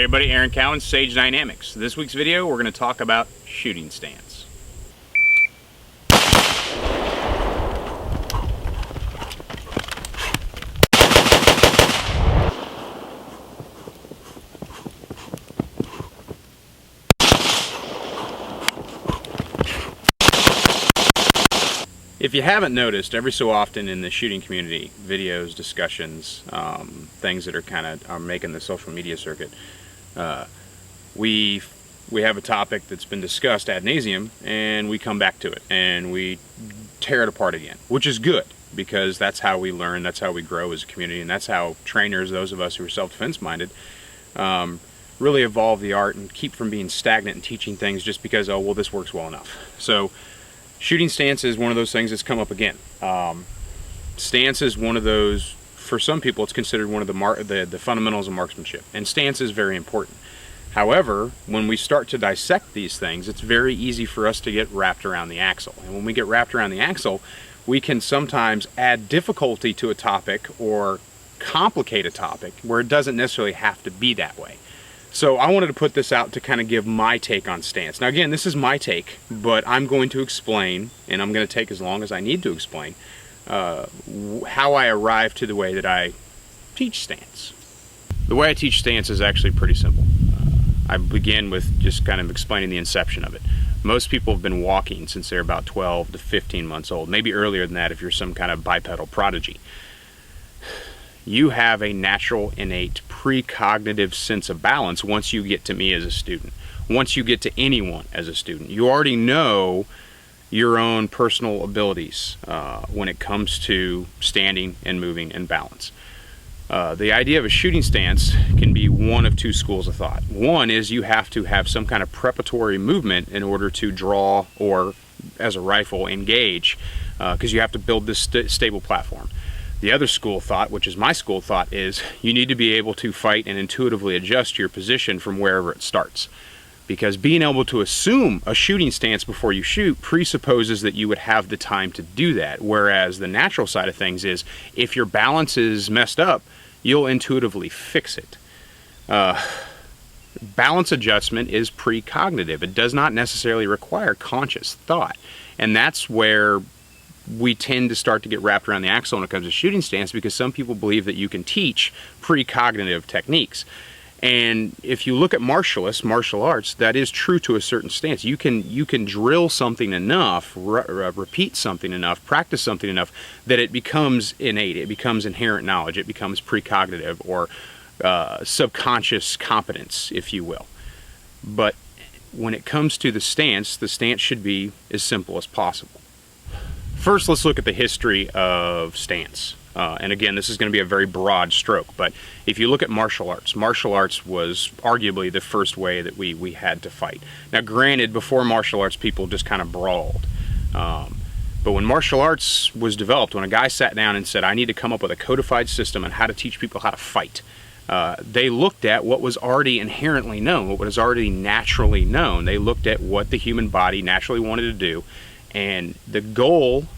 Hey everybody, Aaron Cowan, Sage Dynamics. This week's video, we're going to talk about shooting stance. If you haven't noticed, every so often in the shooting community, videos, discussions, things that are making the social media circuit, we have a topic that's been discussed ad nauseum, and we come back to it and we tear it apart again, which is good because that's how we learn, that's how we grow as a community, and that's how trainers, those of us who are self-defense minded, really evolve the art and keep from being stagnant and teaching things just because, oh well, this works well enough. So shooting stance is one of those things that's come up again. Stance is one of those, for some people it's considered one of the fundamentals of marksmanship, and stance is very important. However, when we start to dissect these things, it's very easy for us to get wrapped around the axle. And when we get wrapped around the axle, we can sometimes add difficulty to a topic or complicate a topic where it doesn't necessarily have to be that way. So I wanted to put this out to kind of give my take on stance. Now again, this is my take, but I'm going to explain, and I'm going to take as long as I need to explain, how I arrived to the way that I teach stance. The way I teach stance is actually pretty simple. I begin with just kind of explaining the inception of it. Most people have been walking since they're about 12 to 15 months old, maybe earlier than that if you're some kind of bipedal prodigy. You have a natural, innate, precognitive sense of balance once you get to me as a student. Once you get to anyone as a student, you already know your own personal abilities when it comes to standing and moving and balance. The idea of a shooting stance can be one of two schools of thought. One is you have to have some kind of preparatory movement in order to draw or, as a rifle, engage, because you have to build this stable platform. The other school of thought, which is my school of thought, is you need to be able to fight and intuitively adjust your position from wherever it starts. Because being able to assume a shooting stance before you shoot presupposes that you would have the time to do that. Whereas the natural side of things is, if your balance is messed up, you'll intuitively fix it. Balance adjustment is precognitive. It does not necessarily require conscious thought. And that's where we tend to start to get wrapped around the axle when it comes to shooting stance, because some people believe that you can teach precognitive techniques. And if you look at martial arts, that is true to a certain stance. You can drill something enough, repeat something enough, practice something enough that it becomes innate, it becomes inherent knowledge, it becomes precognitive or subconscious competence, if you will. But when it comes to the stance should be as simple as possible. First, let's look at the history of stance. And again, this is going to be a very broad stroke, but if you look at martial arts was arguably the first way that we had to fight. Now granted, before martial arts, people just kind of brawled. But when martial arts was developed, when a guy sat down and said, I need to come up with a codified system on how to teach people how to fight, they looked at what was already inherently known, what was already naturally known. They looked at what the human body naturally wanted to do, and the goal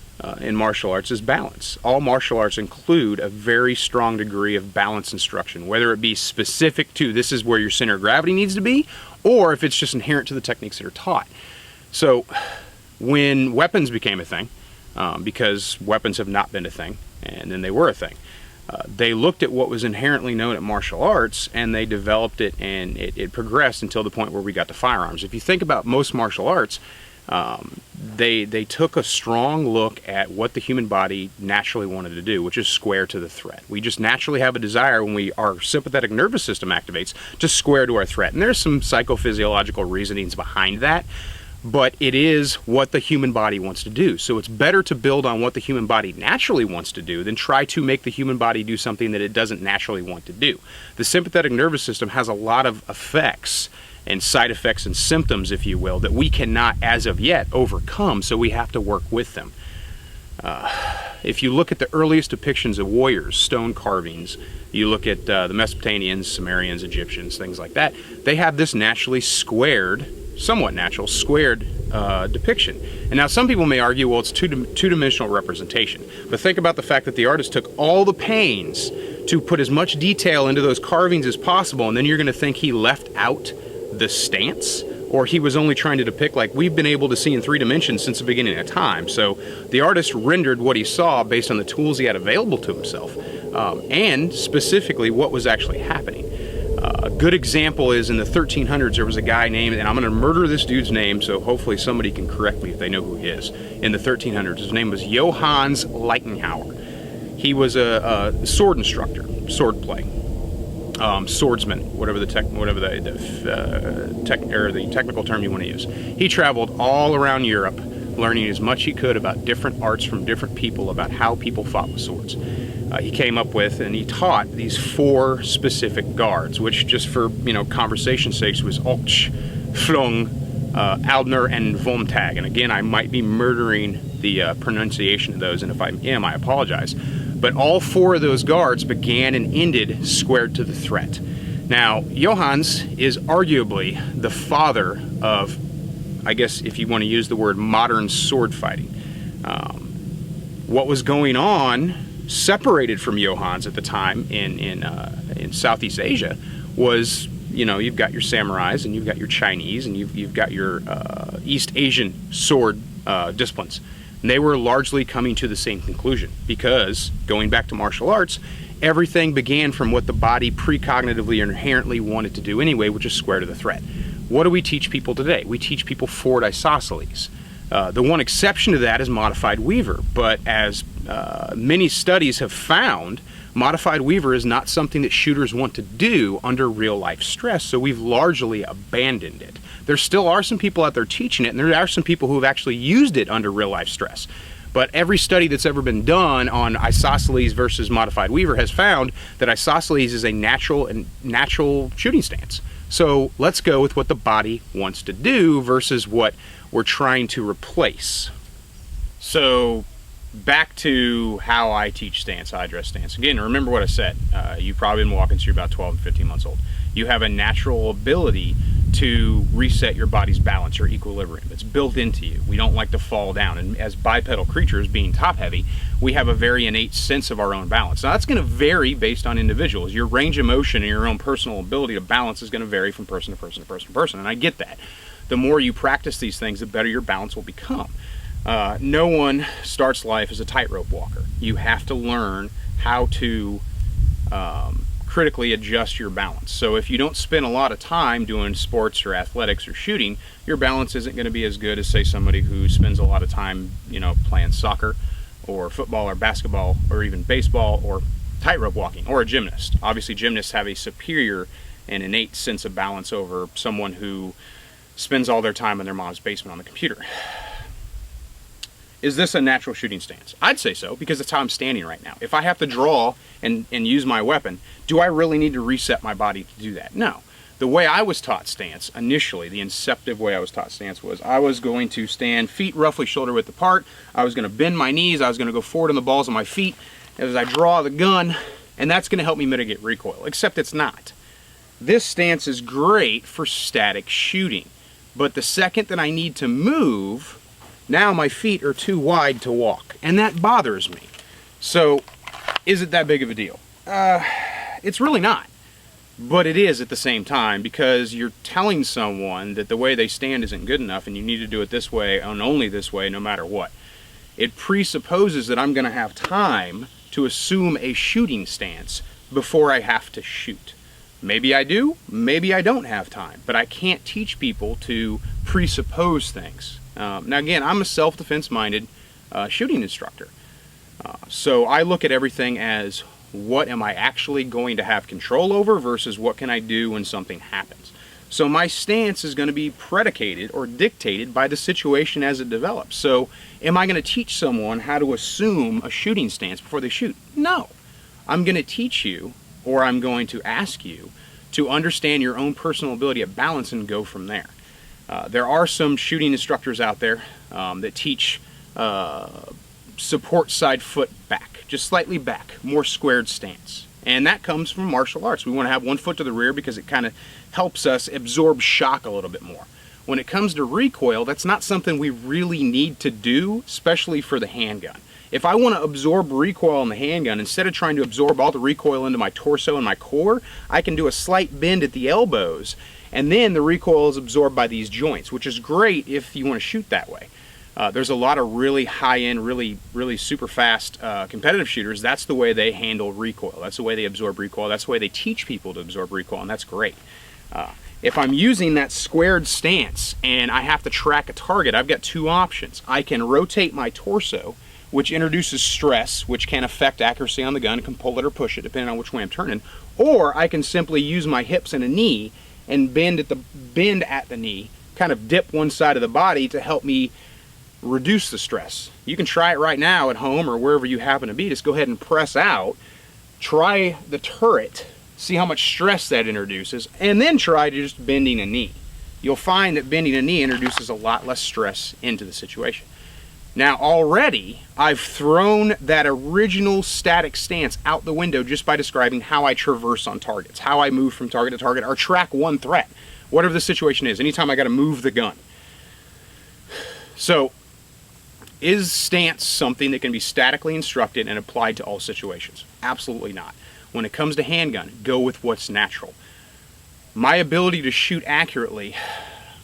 in martial arts is balance. All martial arts include a very strong degree of balance instruction, whether it be specific to this is where your center of gravity needs to be, or if it's just inherent to the techniques that are taught. So when weapons became a thing, because weapons have not been a thing, and then they were a thing, they looked at what was inherently known at martial arts and they developed it, and it progressed until the point where we got to firearms. If you think about most martial arts, they took a strong look at what the human body naturally wanted to do, which is square to the threat. We just naturally have a desire when our sympathetic nervous system activates to square to our threat. And there's some psychophysiological reasonings behind that, but it is what the human body wants to do. So it's better to build on what the human body naturally wants to do than try to make the human body do something that it doesn't naturally want to do. The sympathetic nervous system has a lot of effects and side effects and symptoms, if you will, that we cannot, as of yet, overcome, so we have to work with them. If you look at the earliest depictions of warriors, stone carvings, you look at the Mesopotamians, Sumerians, Egyptians, things like that, they have this naturally squared, somewhat natural, squared depiction. And now some people may argue, well, it's two-dimensional representation. But think about the fact that the artist took all the pains to put as much detail into those carvings as possible, and then you're going to think he left out the stance, or he was only trying to depict, like we've been able to see in 3 dimensions since the beginning of time. So the artist rendered what he saw based on the tools he had available to himself, and specifically what was actually happening. A good example is in the 1300s, there was a guy named, and I'm going to murder this dude's name, so hopefully somebody can correct me if they know who he is. In the 1300s, his name was Johannes Leichenhauer. He was a sword instructor, sword play, swordsman, whatever the technical term you want to use. He traveled all around Europe, learning as much he could about different arts from different people, about how people fought with swords. He came up with and he taught these 4 specific guards, which just for conversation's sake was Olch, Flung, Aldner, and Vomtag. And again, I might be murdering the pronunciation of those, and if I am, I apologize. But all 4 of those guards began and ended squared to the threat. Now, Johannes is arguably the father of, I guess if you want to use the word, modern sword fighting. What was going on, separated from Johannes at the time in Southeast Asia, was, you've got your samurais and you've got your Chinese and you've got your East Asian sword disciplines. And they were largely coming to the same conclusion, because going back to martial arts, everything began from what the body precognitively or inherently wanted to do anyway, which is square to the threat. What do we teach people today? We teach people forward isosceles. The one exception to that is modified weaver, but as many studies have found, modified weaver is not something that shooters want to do under real life stress, so we've largely abandoned it. There still are some people out there teaching it, and there are some people who have actually used it under real life stress. But every study that's ever been done on isosceles versus modified weaver has found that isosceles is a natural shooting stance. So let's go with what the body wants to do versus what we're trying to replace. So back to how I teach stance, how I address stance. Again, remember what I said. You've probably been walking since you're about 12 and 15 months old. You have a natural ability to reset your body's balance or equilibrium. It's built into you. We don't like to fall down. And as bipedal creatures, being top heavy, we have a very innate sense of our own balance. Now that's going to vary based on individuals. Your range of motion and your own personal ability to balance is going to vary from person to person to person to person. And I get that. The more you practice these things, the better your balance will become. No one starts life as a tightrope walker. You have to learn how to critically adjust your balance. So if you don't spend a lot of time doing sports or athletics or shooting, your balance isn't going to be as good as, say, somebody who spends a lot of time, playing soccer or football or basketball or even baseball or tightrope walking, or a gymnast. Obviously, gymnasts have a superior and innate sense of balance over someone who spends all their time in their mom's basement on the computer. Is this a natural shooting stance? I'd say so, because that's how I'm standing right now. If I have to draw and use my weapon, do I really need to reset my body to do that? No. The way I was taught stance, initially, the inceptive way I was taught stance was I was going to stand feet roughly shoulder width apart. I was going to bend my knees. I was going to go forward on the balls of my feet as I draw the gun, and that's going to help me mitigate recoil, except it's not. This stance is great for static shooting, but the second that I need to move, now my feet are too wide to walk, and that bothers me. So, is it that big of a deal? It's really not. But it is at the same time, because you're telling someone that the way they stand isn't good enough and you need to do it this way and only this way no matter what. It presupposes that I'm going to have time to assume a shooting stance before I have to shoot. Maybe I do, maybe I don't have time, but I can't teach people to presuppose things. Now again, I'm a self-defense minded shooting instructor. So I look at everything as, what am I actually going to have control over versus what can I do when something happens. So my stance is going to be predicated or dictated by the situation as it develops. So am I going to teach someone how to assume a shooting stance before they shoot? No. I'm going to teach you, or I'm going to ask you to understand your own personal ability at balance and go from there. There are some shooting instructors out there that teach support side foot back, just slightly back, more squared stance. And that comes from martial arts. We want to have one foot to the rear because it kind of helps us absorb shock a little bit more. When it comes to recoil, that's not something we really need to do, especially for the handgun. If I want to absorb recoil on the handgun, instead of trying to absorb all the recoil into my torso and my core, I can do a slight bend at the elbows, and then the recoil is absorbed by these joints, which is great if you want to shoot that way. There's a lot of really high-end, really super fast competitive shooters. That's the way they handle recoil. That's the way they absorb recoil. That's the way they teach people to absorb recoil, and that's great. If I'm using that squared stance and I have to track a target, I've got two options. I can rotate my torso, which introduces stress, which can affect accuracy on the gun. I can pull it or push it, depending on which way I'm turning. Or I can simply use my hips and a knee and bend at the knee, kind of dip one side of the body to help me reduce the stress. You can try it right now at home or wherever you happen to be. Just go ahead and press out, try the turret, see how much stress that introduces, and then try just bending a knee. You'll find that bending a knee introduces a lot less stress into the situation. Now already I've thrown that original static stance out the window just by describing how I traverse on targets, how I move from target to target or track one threat, whatever the situation is, anytime I got to move the gun. So is stance something that can be statically instructed and applied to all situations? Absolutely not. When it comes to handgun, go with what's natural. My ability to shoot accurately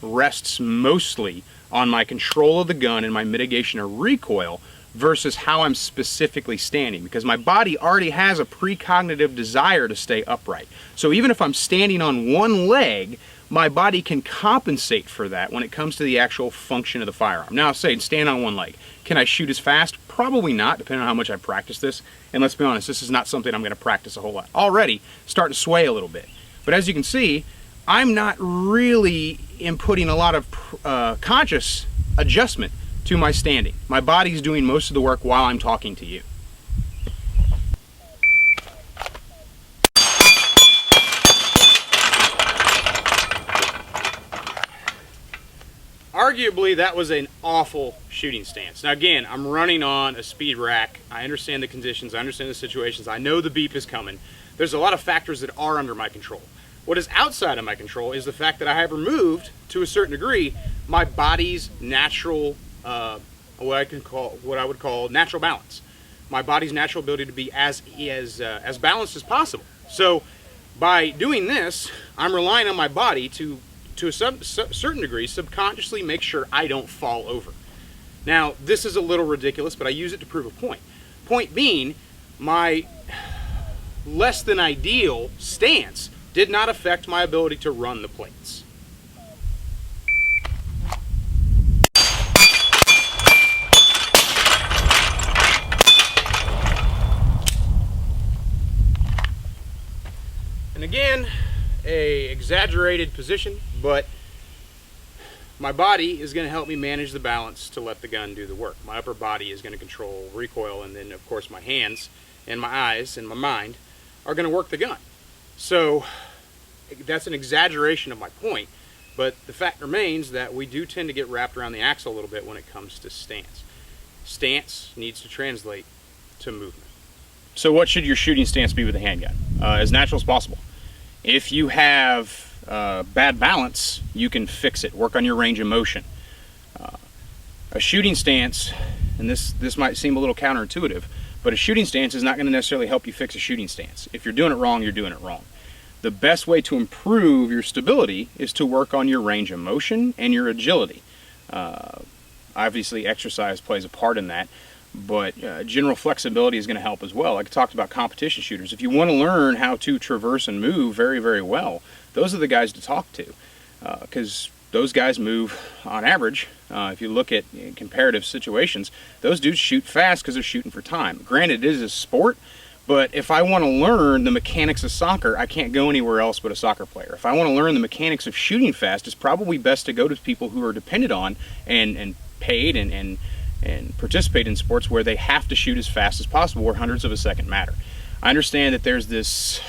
rests mostly on my control of the gun and my mitigation of recoil versus how I'm specifically standing, because my body already has a precognitive desire to stay upright. So even if I'm standing on one leg, my body can compensate for that when it comes to the actual function of the firearm. Now, say stand on one leg. Can I shoot as fast? Probably not, depending on how much I practice this. And let's be honest, this is not something I'm going to practice a whole lot. Already starting to sway a little bit. But as you can see, I'm not really inputting a lot of conscious adjustment to my standing. My body's doing most of the work while I'm talking to you. Arguably, that was an awful shooting stance. Now again, I'm running on a speed rack. I understand the conditions, I understand the situations, I know the beep is coming. There's a lot of factors that are under my control. What is outside of my control is the fact that I have removed, to a certain degree, my body's natural, what I would call natural balance. My body's natural ability to be as balanced as possible. So by doing this, I'm relying on my body to a certain degree, subconsciously make sure I don't fall over. Now, this is a little ridiculous, but I use it to prove a point. Point being, my less than ideal stance did not affect my ability to run the plates. And again, a exaggerated position, but my body is going to help me manage the balance to let the gun do the work. My upper body is going to control recoil, and then of course my hands and my eyes and my mind are going to work the gun. So that's an exaggeration of my point, but the fact remains that we do tend to get wrapped around the axle a little bit when it comes to stance. Stance needs to translate to movement. So what should your shooting stance be with a handgun? As natural as possible. If you have bad balance, you can fix it. Work on your range of motion. A shooting stance, and this might seem a little counterintuitive, but a shooting stance is not going to necessarily help you fix a shooting stance. If you're doing it wrong, you're doing it wrong. The best way to improve your stability is to work on your range of motion and your agility. Obviously, exercise plays a part in that, but general flexibility is going to help as well. Like I talked about competition shooters. If you want to learn how to traverse and move very, very well, those are the guys to talk to, because those guys move on average. If you look at comparative situations, those dudes shoot fast because they're shooting for time. Granted, it is a sport, but if I want to learn the mechanics of soccer, I can't go anywhere else but a soccer player. If I want to learn the mechanics of shooting fast, it's probably best to go to people who are depended on and paid and participate in sports where they have to shoot as fast as possible, where hundredths of a second matter. I understand that there's this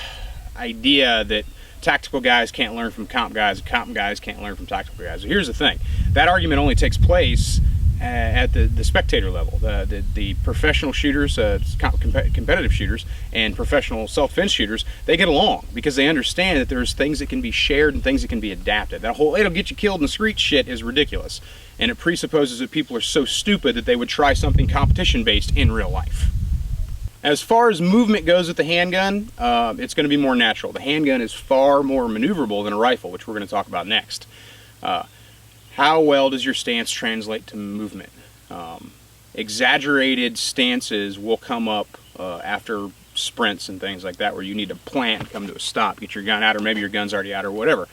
idea that tactical guys can't learn from comp guys, and comp guys can't learn from tactical guys. Here's the thing. That argument only takes place at the spectator level. The professional shooters, competitive shooters, and professional self-defense shooters, they get along because they understand that there's things that can be shared and things that can be adapted. That whole "it'll get you killed in the street" shit is ridiculous, and it presupposes that people are so stupid that they would try something competition-based in real life. As far as movement goes with the handgun, it's going to be more natural. The handgun is far more maneuverable than a rifle, which we're going to talk about next. How well does your stance translate to movement? Exaggerated stances will come up after sprints and things like that, where you need to plant and come to a stop, get your gun out, or maybe your gun's already out or whatever.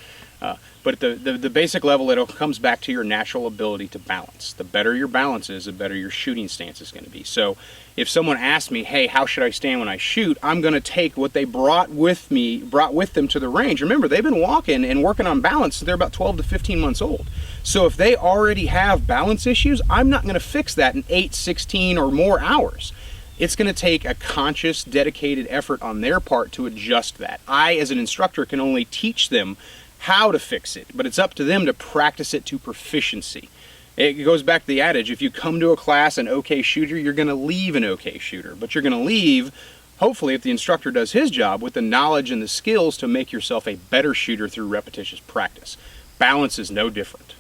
But at the basic level, it comes back to your natural ability to balance. The better your balance is, the better your shooting stance is going to be. So if someone asks me, hey, how should I stand when I shoot? I'm going to take what they brought with them to the range. Remember, they've been walking and working on balance since they're about 12 to 15 months old. So if they already have balance issues, I'm not going to fix that in 8, 16, or more hours. It's going to take a conscious, dedicated effort on their part to adjust that. I, as an instructor, can only teach them how to fix it, but it's up to them to practice it to proficiency. It goes back to the adage, if you come to a class an okay shooter, you're going to leave an okay shooter, but you're going to leave, hopefully, if the instructor does his job, with the knowledge and the skills to make yourself a better shooter through repetitious practice. Balance is no different.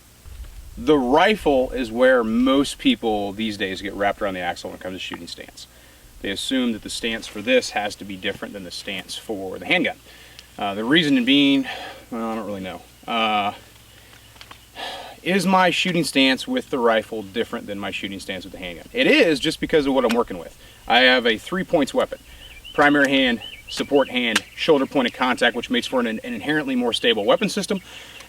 The rifle is where most people these days get wrapped around the axle when it comes to shooting stance. They assume that the stance for this has to be different than the stance for the handgun. The reason being, well, I don't really know. Is my shooting stance with the rifle different than my shooting stance with the handgun? It is, just because of what I'm working with. I have a 3-points weapon. Primary hand, support hand, shoulder pointed contact, which makes for an inherently more stable weapon system.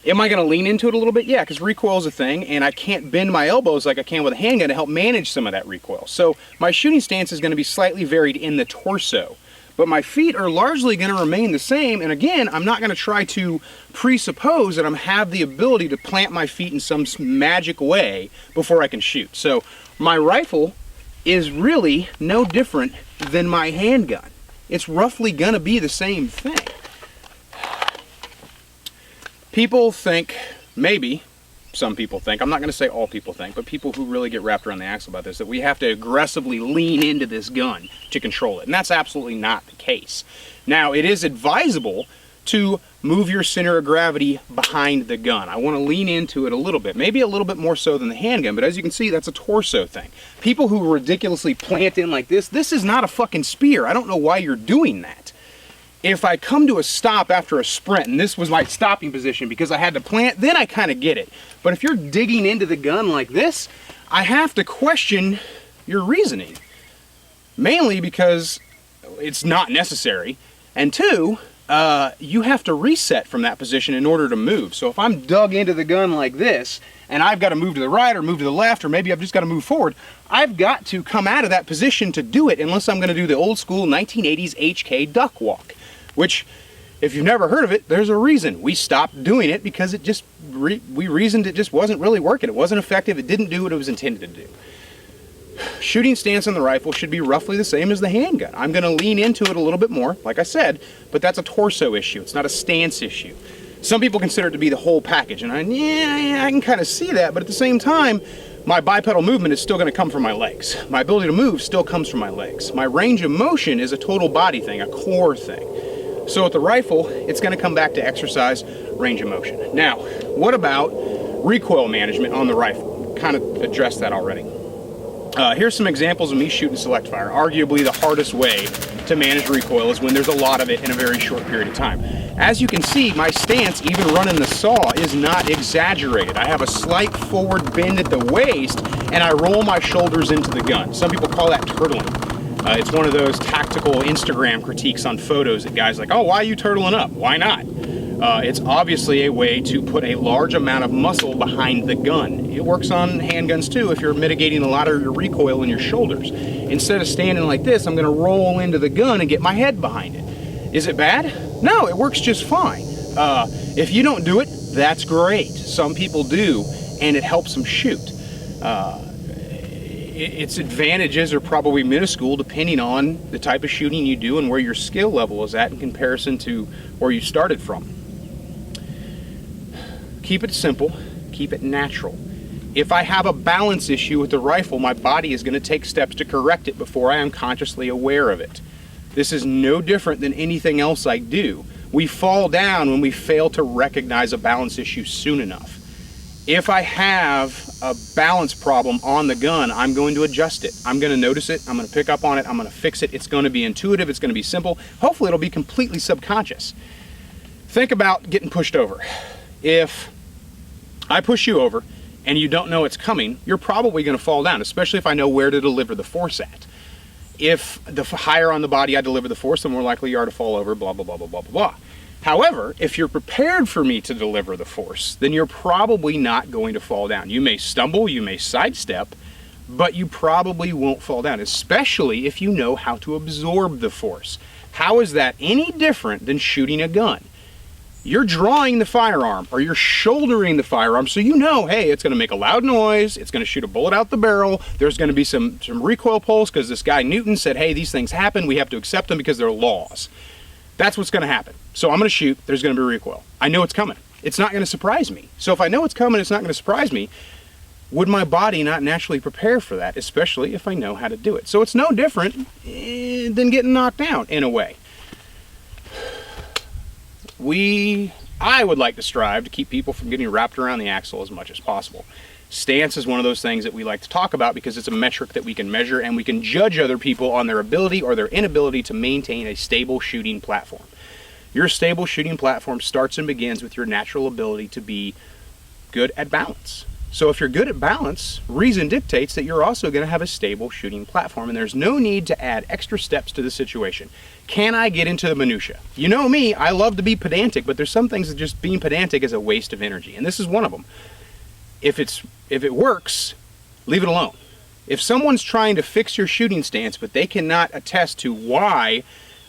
Am I going to lean into it a little bit? Yeah, because recoil is a thing, and I can't bend my elbows like I can with a handgun to help manage some of that recoil. So my shooting stance is going to be slightly varied in the torso. But my feet are largely going to remain the same, and again, I'm not going to try to presuppose that I have the ability to plant my feet in some magic way before I can shoot. So my rifle is really no different than my handgun. It's roughly going to be the same thing. People think, maybe, some people think, I'm not going to say all people think, but people who really get wrapped around the axle about this, that we have to aggressively lean into this gun to control it. And that's absolutely not the case. Now, it is advisable to move your center of gravity behind the gun. I want to lean into it a little bit, maybe a little bit more so than the handgun, but as you can see, that's a torso thing. People who ridiculously plant in like this is not a fucking spear. I don't know why you're doing that. If I come to a stop after a sprint, and this was my stopping position because I had to plant, then I kind of get it. But if you're digging into the gun like this, I have to question your reasoning. Mainly because it's not necessary, and two, you have to reset from that position in order to move. So if I'm dug into the gun like this, and I've got to move to the right or move to the left, or maybe I've just got to move forward, I've got to come out of that position to do it, unless I'm going to do the old school 1980s HK duck walk. Which, if you've never heard of it, there's a reason. We stopped doing it because it just, we reasoned it just wasn't really working. It wasn't effective. It didn't do what it was intended to do. Shooting stance on the rifle should be roughly the same as the handgun. I'm going to lean into it a little bit more, like I said, but that's a torso issue. It's not a stance issue. Some people consider it to be the whole package, and I can kind of see that, but at the same time, my bipedal movement is still going to come from my legs. My ability to move still comes from my legs. My range of motion is a total body thing, a core thing. So with the rifle, it's going to come back to exercise, range of motion. Now, what about recoil management on the rifle? Kind of addressed that already. Here's some examples of me shooting select fire. Arguably the hardest way to manage recoil is when there's a lot of it in a very short period of time. As you can see, my stance, even running the saw, is not exaggerated. I have a slight forward bend at the waist, and I roll my shoulders into the gun. Some people call that turtling. It's one of those tactical Instagram critiques on photos that guys like, oh, why are you turtling up? Why not? It's obviously a way to put a large amount of muscle behind the gun. It works on handguns too if you're mitigating a lot of your recoil in your shoulders. Instead of standing like this, I'm going to roll into the gun and get my head behind it. Is it bad? No, it works just fine. If you don't do it, that's great. Some people do, and it helps them shoot. Its advantages are probably minuscule depending on the type of shooting you do and where your skill level is at in comparison to where you started from. Keep it simple, keep it natural. If I have a balance issue with the rifle, my body is going to take steps to correct it before I am consciously aware of it. This is no different than anything else I do. We fall down when we fail to recognize a balance issue soon enough. If I have a balance problem on the gun, I'm going to adjust it. I'm going to notice it. I'm going to pick up on it. I'm going to fix it. It's going to be intuitive. It's going to be simple. Hopefully it'll be completely subconscious. Think about getting pushed over. If I push you over and you don't know it's coming, you're probably going to fall down, especially if I know where to deliver the force at. If the higher on the body I deliver the force, the more likely you are to fall over, blah, blah, blah, blah, blah, blah, blah. However, if you're prepared for me to deliver the force, then you're probably not going to fall down. You may stumble, you may sidestep, but you probably won't fall down, especially if you know how to absorb the force. How is that any different than shooting a gun? You're drawing the firearm, or you're shouldering the firearm, so you know, hey, it's going to make a loud noise, it's going to shoot a bullet out the barrel, there's going to be some recoil pulse because this guy Newton said, hey, these things happen, we have to accept them because they're laws. That's what's going to happen. So I'm going to shoot, there's going to be recoil. I know it's coming. It's not going to surprise me. So if I know it's coming, it's not going to surprise me. Would my body not naturally prepare for that, especially if I know how to do it? So it's no different than getting knocked down in a way. I would like to strive to keep people from getting wrapped around the axle as much as possible. Stance is one of those things that we like to talk about because it's a metric that we can measure and we can judge other people on their ability or their inability to maintain a stable shooting platform. Your stable shooting platform starts and begins with your natural ability to be good at balance. So if you're good at balance, reason dictates that you're also going to have a stable shooting platform, and there's no need to add extra steps to the situation. Can I get into the minutia? You know me, I love to be pedantic, but there's some things that just being pedantic is a waste of energy, and this is one of them. If it works, leave it alone. If someone's trying to fix your shooting stance, but they cannot attest to why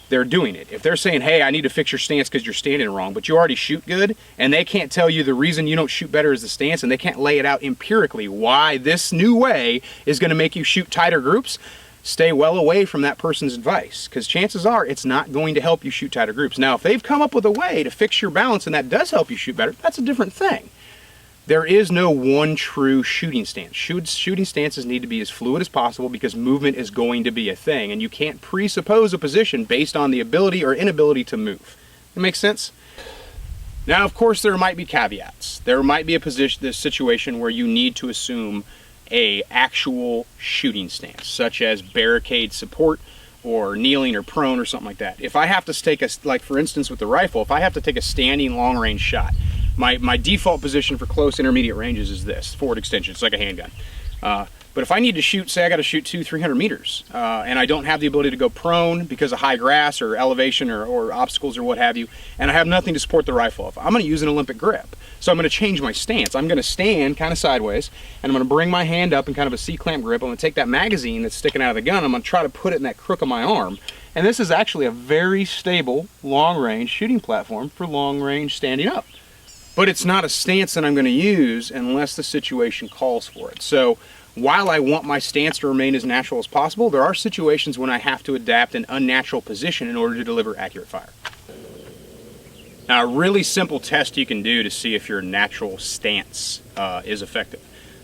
they're doing it. If they're saying, hey, I need to fix your stance because you're standing wrong, but you already shoot good, and they can't tell you the reason you don't shoot better is the stance, and they can't lay it out empirically why this new way is going to make you shoot tighter groups, stay well away from that person's advice, because chances are it's not going to help you shoot tighter groups. Now, if they've come up with a way to fix your balance and that does help you shoot better, that's a different thing. There is no one true shooting stance. Shooting stances need to be as fluid as possible because movement is going to be a thing, and you can't presuppose a position based on the ability or inability to move. That makes sense? Now, of course, there might be caveats. There might be this situation where you need to assume a actual shooting stance, such as barricade support or kneeling or prone or something like that. If I have to take like for instance with the rifle, if I have to take a standing long range shot, my default position for close intermediate ranges is this, forward extension. It's like a handgun. But if I need to shoot, say I got to shoot 200-300 meters, and I don't have the ability to go prone because of high grass or elevation or obstacles or what have you, and I have nothing to support the rifle off, I'm going to use an Olympic grip. So I'm going to change my stance. I'm going to stand kind of sideways, and I'm going to bring my hand up in kind of a C-clamp grip. I'm going to take that magazine that's sticking out of the gun, I'm going to try to put it in that crook of my arm. And this is actually a very stable, long-range shooting platform for long-range standing up. But it's not a stance that I'm going to use unless the situation calls for it. So while I want my stance to remain as natural as possible, there are situations when I have to adapt an unnatural position in order to deliver accurate fire. Now, a really simple test you can do to see if your natural stance is effective.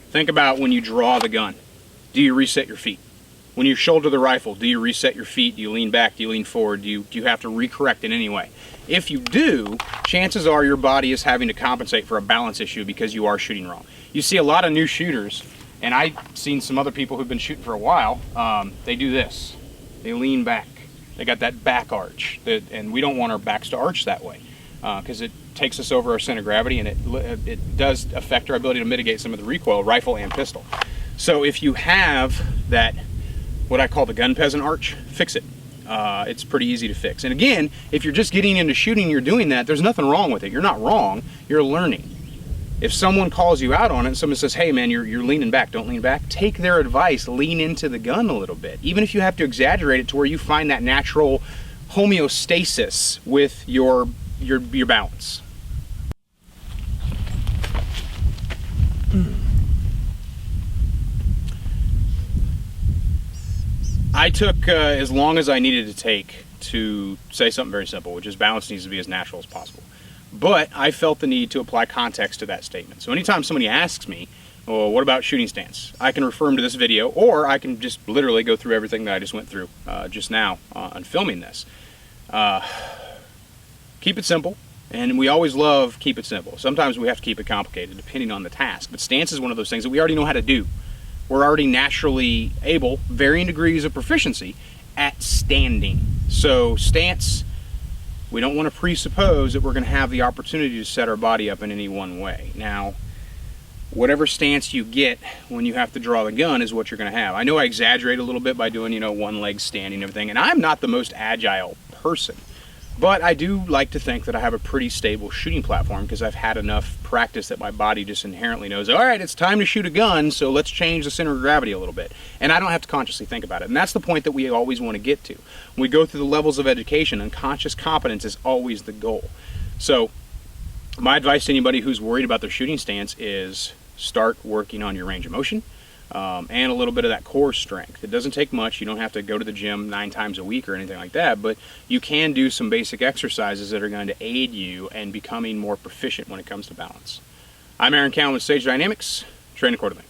Think about when you draw the gun. Do you reset your feet? When you shoulder the rifle, do you reset your feet? Do you lean back? Do you lean forward? Do you have to recorrect in any way? If you do, chances are your body is having to compensate for a balance issue because you are shooting wrong. You see a lot of new shooters, and I've seen some other people who've been shooting for a while, they do this. They lean back. They got that back arch, and we don't want our backs to arch that way because it takes us over our center of gravity, and it does affect our ability to mitigate some of the recoil, rifle and pistol. So if you have that, what I call the gun peasant arch, fix it. It's pretty easy to fix. And again, if you're just getting into shooting, you're doing that, there's nothing wrong with it. You're not wrong, you're learning. If someone calls you out on it and someone says, hey man, you're leaning back, don't lean back, take their advice, lean into the gun a little bit. Even if you have to exaggerate it to where you find that natural homeostasis with your balance. I took as long as I needed to take to say something very simple, which is balance needs to be as natural as possible. But I felt the need to apply context to that statement. So anytime somebody asks me, Well, what about shooting stance? I can refer them to this video, or I can just literally go through everything that I just went through just now on filming this. Keep it simple, and we always love keep it simple. Sometimes we have to keep it complicated depending on the task, but stance is one of those things that we already know how to do. We're already naturally able, varying degrees of proficiency, at standing. So stance, we don't want to presuppose that we're going to have the opportunity to set our body up in any one way. Now, whatever stance you get when you have to draw the gun is what you're going to have. I know I exaggerate a little bit by doing, one leg standing and everything, and I'm not the most agile person. But I do like to think that I have a pretty stable shooting platform because I've had enough practice that my body just inherently knows, all right, it's time to shoot a gun, so let's change the center of gravity a little bit. And I don't have to consciously think about it. And that's the point that we always want to get to. When we go through the levels of education, unconscious competence is always the goal. So my advice to anybody who's worried about their shooting stance is start working on your range of motion. And a little bit of that core strength. It doesn't take much. You don't have to go to the gym 9 times a week or anything like that, but you can do some basic exercises that are going to aid you in becoming more proficient when it comes to balance. I'm Aaron Cowan with Sage Dynamics. Train accordingly.